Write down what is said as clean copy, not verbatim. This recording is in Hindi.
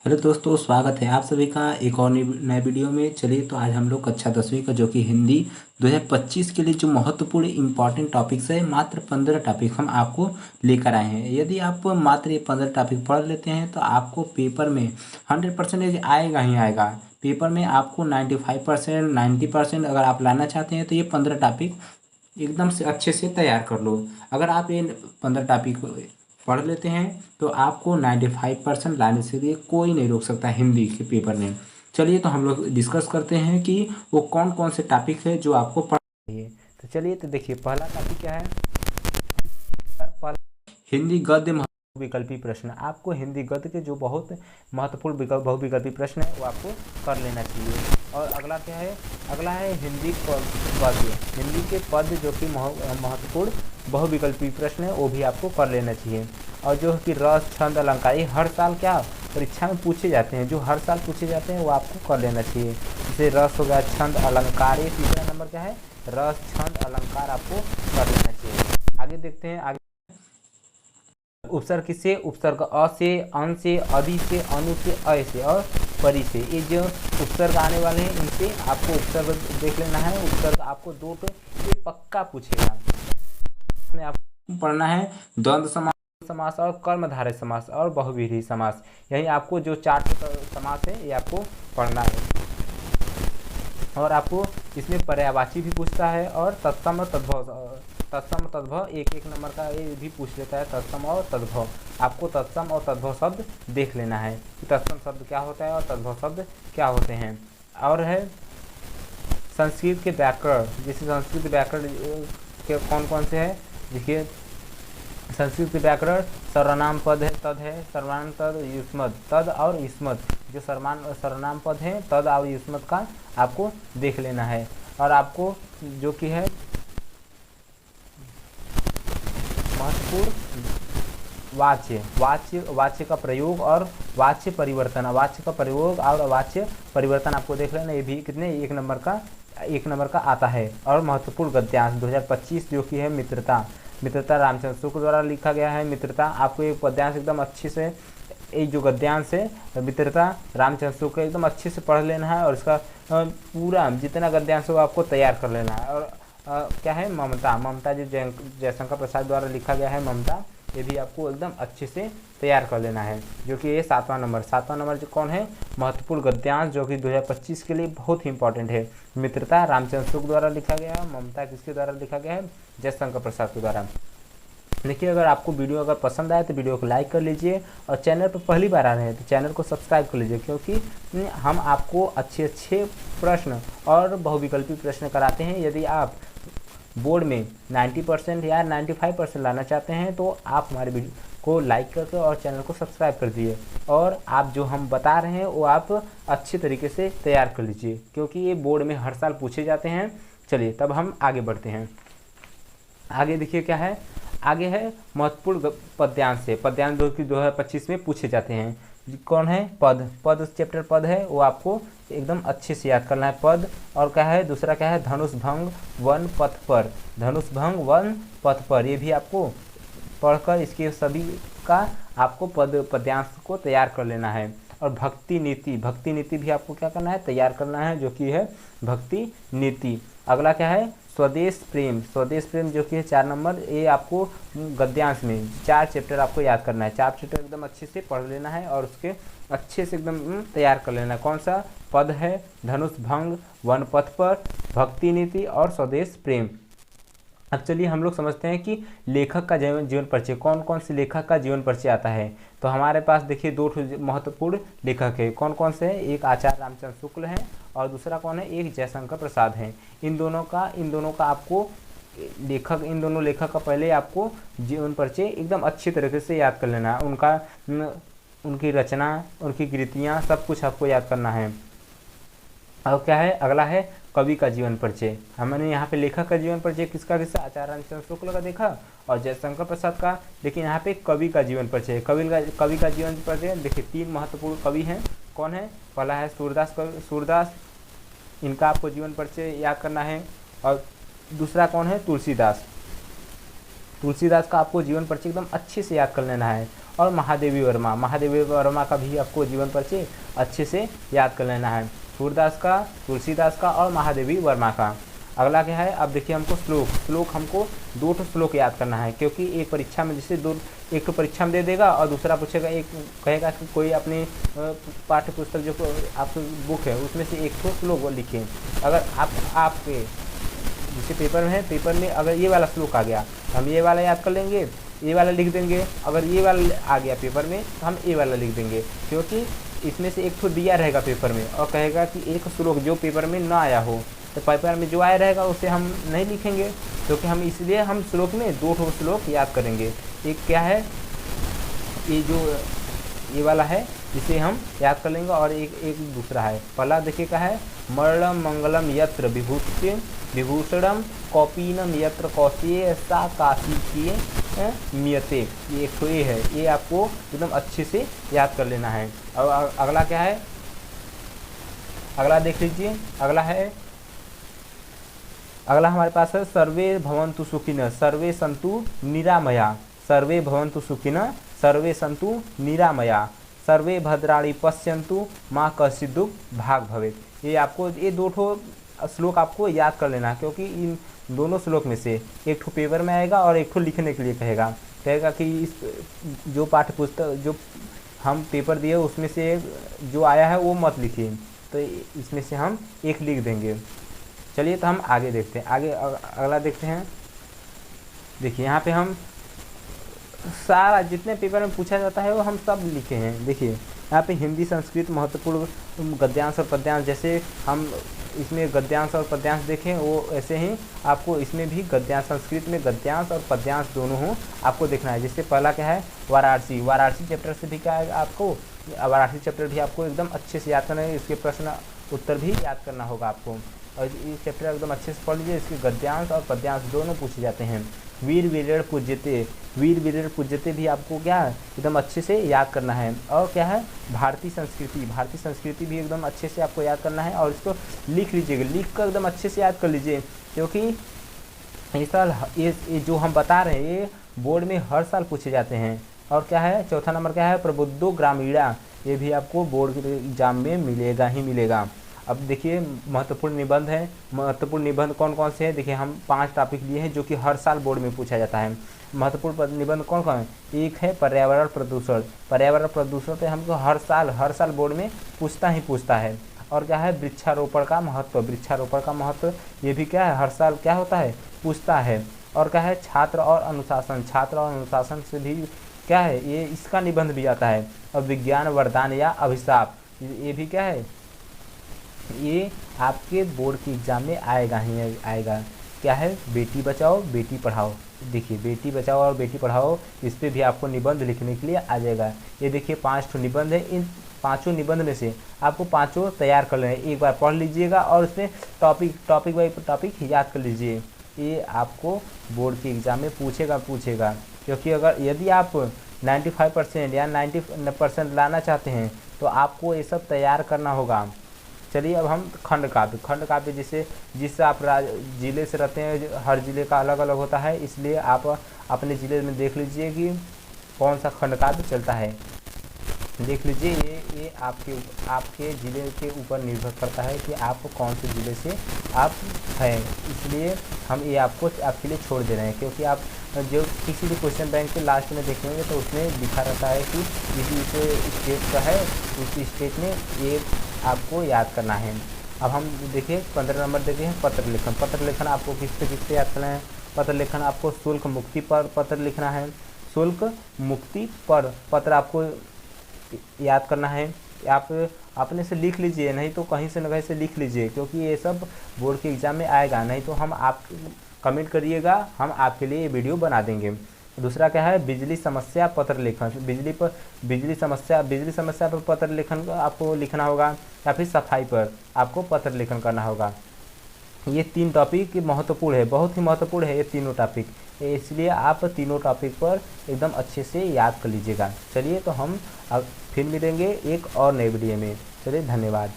हेलो दोस्तों, स्वागत है आप सभी का एक और नए वीडियो में। चलिए तो आज हम लोग कक्षा 10वीं का जो कि हिंदी 2025 के लिए जो महत्वपूर्ण इंपॉर्टेंट टॉपिक्स है, मात्र 15 टॉपिक हम आपको लेकर आए हैं। यदि आप मात्र ये 15 टॉपिक पढ़ लेते हैं तो आपको पेपर में 100% आएगा ही आएगा। पेपर में आपको 95%, 90% अगर आप लाना चाहते हैं तो ये 15 टॉपिक एकदम से अच्छे से तैयार कर लो। अगर आप ये 15 टॉपिक पढ़ लेते हैं तो आपको 95% लाने से लिए कोई नहीं रोक सकता हिंदी के पेपर में। चलिए तो हम लोग डिस्कस करते हैं कि वो कौन कौन से टॉपिक है जो आपको पढ़ना चाहिए। तो चलिए तो देखिए, पहला टॉपिक क्या है। हिंदी गद्य विकल्पी प्रश्न। आपको हिंदी गद्य के जो बहुत महत्वपूर्ण बहुविकल्पी प्रश्न है वो आपको कर लेना चाहिए। और अगला क्या है, अगला है हिंदी पद्य। हिंदी के पद्य जो कि महत्वपूर्ण बहुविकल्पी प्रश्न है वो भी आपको कर लेना चाहिए। और जो कि रस, छंद, अलंकार, ये हर साल क्या परीक्षा में पूछे जाते हैं, जो हर साल पूछे जाते हैं वो आपको कर लेना चाहिए। जैसे रस हो गया, छंद, अलंकार, ये तीसरा नंबर क्या है, रस, छंद, अलंकार आपको कर लेना चाहिए। आगे देखते हैं। आगे उपसर्ग किससे, उपसर्ग अ से, अन से, अधि से, अनु से, अय से और परि से। ये जो उपसर्ग आने वाले हैं इनसे आपको उपसर्ग देख लेना है। उपसर्ग आपको दो तो ये पक्का पूछेगा। इसमें आपको पढ़ना है द्वंद्व समास, समास और कर्मधारय समास और बहुव्रीहि समास। यही आपको जो चार समास है ये आपको पढ़ना है। और आपको इसमें पर्यायवाची भी पूछता है और तत्सम और तद्भव, तत्सम तद्भव एक एक नंबर का ये भी पूछ लेता है। तत्सम और तद्भव, आपको तत्सम और तद्भव शब्द देख लेना है कि तत्सम शब्द क्या होता है और तद्भव शब्द क्या होते हैं। और है संस्कृत के व्याकरण। जैसे संस्कृत व्याकरण के कौन कौन से हैं, देखिए संस्कृत के व्याकरण सर्वनाम पद है, तद है, सर्वनाम तद, युष्मद, तद और युष्मद। जो सर्वनाम पद है, तद और युष्मद का आपको देख लेना है। और आपको जो कि है महत्वपूर्ण वाच्य का प्रयोग और वाच्य परिवर्तन, वाच्य का प्रयोग और वाच्य परिवर्तन आपको देख लेना। ये भी कितने एक नंबर का आता है। और महत्वपूर्ण गद्यांश 2025 जो कि है मित्रता। मित्रता रामचंद्र शुक्ल द्वारा लिखा गया है। मित्रता आपको एक पद्यांश एकदम अच्छे से, एक जो गद्यांश है मित्रता रामचंद्र शुक्ल एकदम अच्छे से पढ़ लेना है। और इसका पूरा जितना गद्यांश हो आपको तैयार कर लेना है। और क्या है ममता। ममता जो जयशंकर प्रसाद द्वारा लिखा गया है ममता, ये भी आपको एकदम अच्छे से तैयार कर लेना है। जो कि ये 7वां नंबर जो कौन है, महत्वपूर्ण गद्यांश जो कि 2025 के लिए बहुत ही इंपॉर्टेंट है। मित्रता रामचंद्र शुक्ल द्वारा लिखा गया है। ममता किसके द्वारा लिखा गया है, जयशंकर प्रसाद के द्वारा। देखिए, अगर आपको वीडियो अगर पसंद आए तो वीडियो को लाइक कर लीजिए। और चैनल पर पहली बार आ रहे हैं तो चैनल को सब्सक्राइब कर लीजिए, क्योंकि हम आपको अच्छे अच्छे प्रश्न और बहुविकल्पी प्रश्न कराते हैं। यदि आप बोर्ड में 90% या 95% लाना चाहते हैं तो आप हमारे वीडियो को लाइक करके और चैनल को सब्सक्राइब कर दिए। और आप जो हम बता रहे हैं वो आप अच्छे तरीके से तैयार कर लीजिए, क्योंकि ये बोर्ड में हर साल पूछे जाते हैं। चलिए तब हम आगे बढ़ते हैं। आगे देखिए क्या है, आगे है महत्वपूर्ण पद्यांश से। पद्यांश जो कि 2025 में पूछे जाते हैं। कौन है, पद चैप्टर पद है वो आपको एकदम अच्छे से याद करना है पद। और क्या है दूसरा, क्या है धनुष भंग वन पथ पर। धनुष भंग वन पथ पर, ये भी आपको पढ़कर इसके सभी का आपको पद्यांश को तैयार कर लेना है। और भक्ति नीति भी आपको क्या करना है, तैयार करना है, जो कि है भक्ति नीति। अगला क्या है, स्वदेश प्रेम जो कि है 4 नंबर। ये आपको गद्यांश में 4 चैप्टर आपको याद करना है। 4 चैप्टर एकदम अच्छे से पढ़ लेना है और उसके अच्छे से एकदम तैयार कर लेना है। कौन सा पद है, धनुष भंग, वन पथ पर, भक्ति नीति और स्वदेश प्रेम। अब चलिए हम लोग समझते हैं कि लेखक का जीवन परिचय, कौन कौन से लेखक का जीवन परिचय आता है। तो हमारे पास देखिए 2 महत्वपूर्ण लेखक है। कौन कौन से हैं, एक आचार्य रामचंद्र शुक्ल हैं और दूसरा कौन है, एक जयशंकर प्रसाद हैं। इन दोनों का आपको इन दोनों लेखक का पहले आपको जीवन परिचय एकदम अच्छी तरीके से याद कर लेना है। उनकी रचना, उनकी कृतियाँ सब कुछ आपको याद करना है। और क्या है, अगला है कवि का जीवन परिचय। हमने यहाँ पे लेखक का जीवन परिचय किसका आचार्य रामचंद्र शुक्ल का देखा और जयशंकर प्रसाद का। लेकिन यहाँ पे कवि का जीवन परिचय, कवि का जीवन परिचय देखिए 3 महत्वपूर्ण कवि हैं। कौन है, पहला है सूरदास, इनका आपको जीवन परिचय याद करना है। और दूसरा कौन है, तुलसीदास का आपको जीवन परिचय एकदम अच्छे से याद कर लेना है। और महादेवी वर्मा, महादेवी वर्मा का भी आपको जीवन परिचय अच्छे से याद कर लेना है। सूरदास का, तुलसीदास का और महादेवी वर्मा का। अगला क्या है, अब देखिए हमको श्लोक हमको 2 श्लोक याद करना है, क्योंकि एक परीक्षा में जैसे एक तो परीक्षा में दे देगा और दूसरा पूछेगा, एक कहेगा कि कोई अपनी पाठ्य पुस्तक जो आपकी बुक है उसमें से एक श्लोक लिखें। अगर आपके जैसे पेपर में है, पेपर में अगर ये वाला श्लोक आ गया हम ये वाला याद कर लेंगे, ये वाला लिख देंगे। अगर ये वाला आ गया पेपर में तो हम ये वाला लिख देंगे, क्योंकि इसमें से एक तो दिया रहेगा पेपर में और कहेगा कि एक श्लोक जो पेपर में ना आया हो, तो पेपर में जो आया रहेगा उसे हम नहीं लिखेंगे, क्योंकि हम इसलिए हम श्लोक में 2 श्लोक याद करेंगे। एक क्या है, ये जो ये वाला है इसे हम याद कर लेंगे, और एक दूसरा है। पहला देखिए क्या है, मरणम मंगलम यत्र विभूषणम कौपीनम यत्र कौशेय सा काशी किए मियते। ये एक तो ये है, ये आपको एकदम अच्छे से याद कर लेना है। अब अगला क्या है, अगला देख लीजिए। अगला हमारे पास है सर्वे भवन्तु सुखिनः सर्वे सन्तु निरामया, सर्वे भवन्तु सुखिनः सर्वे सन्तु निरामया, सर्वे भद्राणि पश्यन्तु माँ कश्चित् दुःख भाग् भवेत्। ये आपको ये 2 श्लोक आपको याद कर लेना, क्योंकि इन दोनों श्लोक में से एक पेपर में आएगा और एक लिखने के लिए कहेगा कि इस जो पाठ्य पुस्तक जो हम पेपर दिए उसमें से जो आया है वो मत लिखिए, तो इसमें से हम एक लिख देंगे। चलिए तो हम आगे देखते हैं, आगे अगला देखते हैं। देखिए यहाँ पे हम सारा जितने पेपर में पूछा जाता है वो हम सब लिखे हैं। देखिए यहाँ पे हिंदी संस्कृत महत्वपूर्ण गद्यांश और पद्यांश, जैसे हम इसमें गद्यांश और पद्यांश देखें वो ऐसे ही आपको इसमें भी गद्यांश, संस्कृत में गद्यांश और पद्यांश दोनों हो आपको देखना है। जैसे पहला क्या है, वाराणसी चैप्टर से भी क्या है आपको, वाराणसी चैप्टर भी आपको एकदम अच्छे से याद करना है, इसके प्रश्न उत्तर भी याद करना होगा आपको, और ये चैप्टर एकदम अच्छे से पढ़ लीजिए। इसके गद्यांश और पद्यांश दोनों पूछे जाते हैं। वीर वीरेण पूज्यते भी आपको क्या है एकदम अच्छे से याद करना है। और क्या है, भारतीय संस्कृति भी एकदम अच्छे से आपको याद करना है, और इसको लिख लीजिएगा, लिख कर एकदम अच्छे से याद कर लीजिए, क्योंकि इस साल ये जो हम बता रहे हैं ये बोर्ड में हर साल पूछे जाते हैं। और क्या है, चौथा नंबर क्या है, प्रबुद्धो ग्रामीणा, ये भी आपको बोर्ड के एग्जाम में मिलेगा ही मिलेगा। अब देखिए महत्वपूर्ण निबंध है, महत्वपूर्ण निबंध कौन कौन से हैं, देखिए हम 5 टॉपिक लिए हैं जो कि हर साल बोर्ड में पूछा जाता है। महत्वपूर्ण निबंध कौन कौन है, एक है पर्यावरण प्रदूषण पे हमको हर साल बोर्ड में पूछता है। और क्या है, वृक्षारोपण का महत्व, ये भी क्या है हर साल क्या होता है, पूछता है। और क्या है, छात्र और अनुशासन से भी क्या है, ये इसका निबंध भी आता है। और विज्ञान वरदान या अभिशाप, ये भी क्या है, ये आपके बोर्ड के एग्जाम में आएगा ही आएगा। क्या है, बेटी बचाओ बेटी पढ़ाओ, देखिए बेटी बचाओ और बेटी पढ़ाओ, इस पे भी आपको निबंध लिखने के लिए आ जाएगा। ये देखिए 5 निबंध है, इन 5 निबंध में से आपको 5 तैयार कर लेना है, एक बार पढ़ लीजिएगा और उसमें टॉपिक बाई टॉपिक याद कर लीजिए। ये आपको बोर्ड के एग्ज़ाम में पूछेगा, क्योंकि यदि आप 95% या 90% लाना चाहते हैं तो आपको ये सब तैयार करना होगा। चलिए अब हम खंड काव्य जिस आप जिले से रहते हैं, हर जिले का अलग अलग होता है, इसलिए आप अपने ज़िले में देख लीजिए कि कौन सा खंड काव्य चलता है। देख लीजिए ये आपके ज़िले के ऊपर निर्भर करता है कि आप कौन से ज़िले से आप हैं, इसलिए हम ये आपके लिए छोड़ दे रहे हैं, क्योंकि आप जो किसी भी क्वेश्चन बैंक के लास्ट में देखेंगे तो उसमें लिखा रहता है कि इस स्टेट का है, उस स्टेट में ये आपको याद करना है। अब हम देखिए 15 नंबर देते हैं पत्र लेखन आपको किस पे याद करना है। पत्र लेखन आपको शुल्क मुक्ति पर पत्र लिखना है, शुल्क मुक्ति पर पत्र आपको याद करना है। आप अपने से लिख लीजिए, नहीं तो कहीं से न कहीं से लिख लीजिए, क्योंकि ये सब बोर्ड के एग्ज़ाम में आएगा, नहीं तो हम आप कमेंट करिएगा, हम आपके लिए ये वीडियो बना देंगे। दूसरा क्या है, बिजली समस्या पत्र लेखन, बिजली समस्या पर पत्र लेखन आपको लिखना होगा, या फिर सफाई पर आपको पत्र लेखन करना होगा। ये 3 टॉपिक महत्वपूर्ण है, बहुत ही महत्वपूर्ण है ये तीनों टॉपिक, इसलिए आप तीनों टॉपिक पर एकदम अच्छे से याद कर लीजिएगा। चलिए तो हम फिर मिलेंगे एक और नए वीडियो में। चलिए धन्यवाद।